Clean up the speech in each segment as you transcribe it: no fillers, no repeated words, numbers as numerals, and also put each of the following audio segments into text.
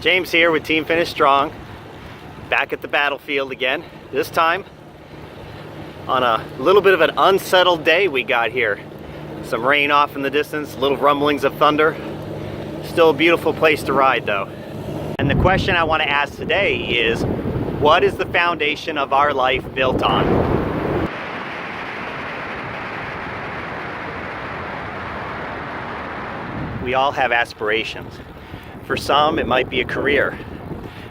James here with Team Finish Strong, back at the battlefield again. This time on a little bit of an unsettled day we got here. Some rain off in the distance, little rumblings of thunder. Still a beautiful place to ride though. And the question I want to ask today is, what is the foundation of our life built on? We all have aspirations. For some, it might be a career,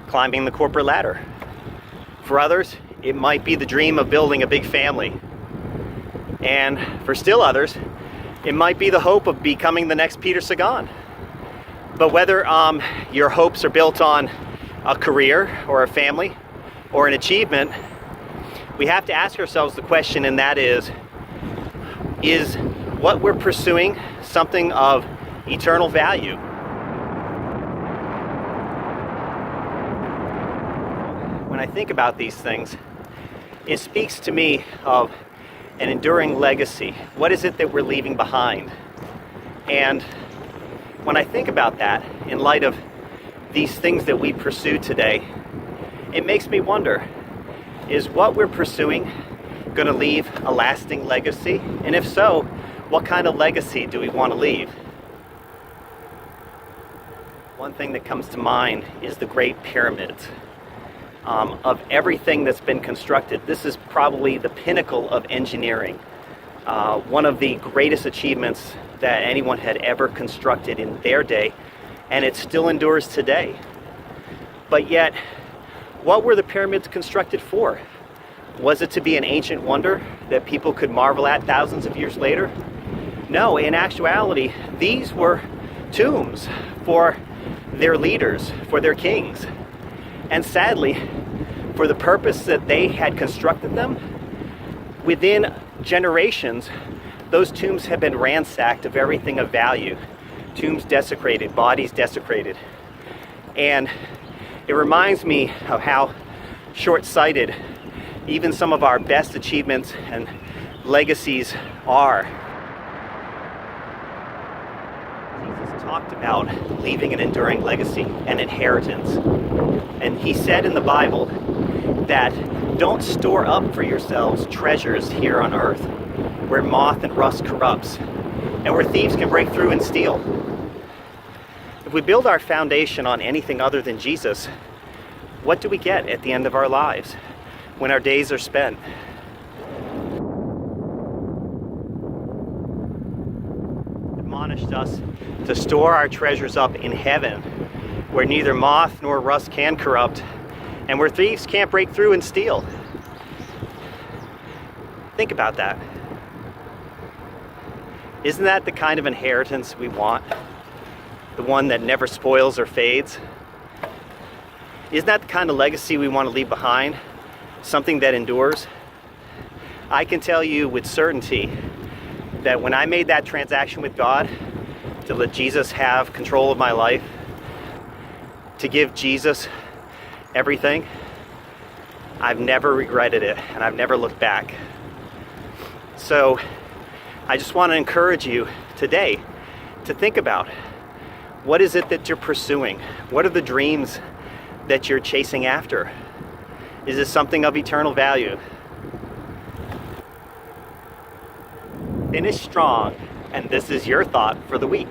climbing the corporate ladder. For others, it might be the dream of building a big family. And for still others, it might be the hope of becoming the next Peter Sagan. But whether your hopes are built on a career or a family or an achievement, we have to ask ourselves the question, and that is what we're pursuing something of eternal value? When I think about these things, it speaks to me of an enduring legacy. What is it that we're leaving behind? And when I think about that, in light of these things that we pursue today, it makes me wonder, is what we're pursuing going to leave a lasting legacy? And if so, what kind of legacy do we want to leave? One thing that comes to mind is the Great Pyramids. Of everything that's been constructed, this is probably the pinnacle of engineering. One of the greatest achievements that anyone had ever constructed in their day, and it still endures today. But yet, what were the pyramids constructed for? Was it to be an ancient wonder that people could marvel at thousands of years later? No, in actuality, these were tombs for their leaders, for their kings. And sadly, for the purpose that they had constructed them, within generations, those tombs have been ransacked of everything of value. Tombs desecrated, bodies desecrated. And it reminds me of how short-sighted even some of our best achievements and legacies are. Jesus talked about leaving an enduring legacy, an inheritance. And he said in the Bible that don't store up for yourselves treasures here on earth, where moth and rust corrupts, and where thieves can break through and steal. If we build our foundation on anything other than Jesus, what do we get at the end of our lives, when our days are spent? Admonished us to store our treasures up in heaven, where neither moth nor rust can corrupt, and where thieves can't break through and steal. Think about that. Isn't that the kind of inheritance we want? The one that never spoils or fades? Isn't that the kind of legacy we want to leave behind? Something that endures? I can tell you with certainty that when I made that transaction with God to let Jesus have control of my life, to give Jesus everything, I've never regretted it, and I've never looked back. So I just want to encourage you today to think about, what is it that you're pursuing? What are the dreams that you're chasing after? Is this something of eternal value? Finish strong, and this is your thought for the week.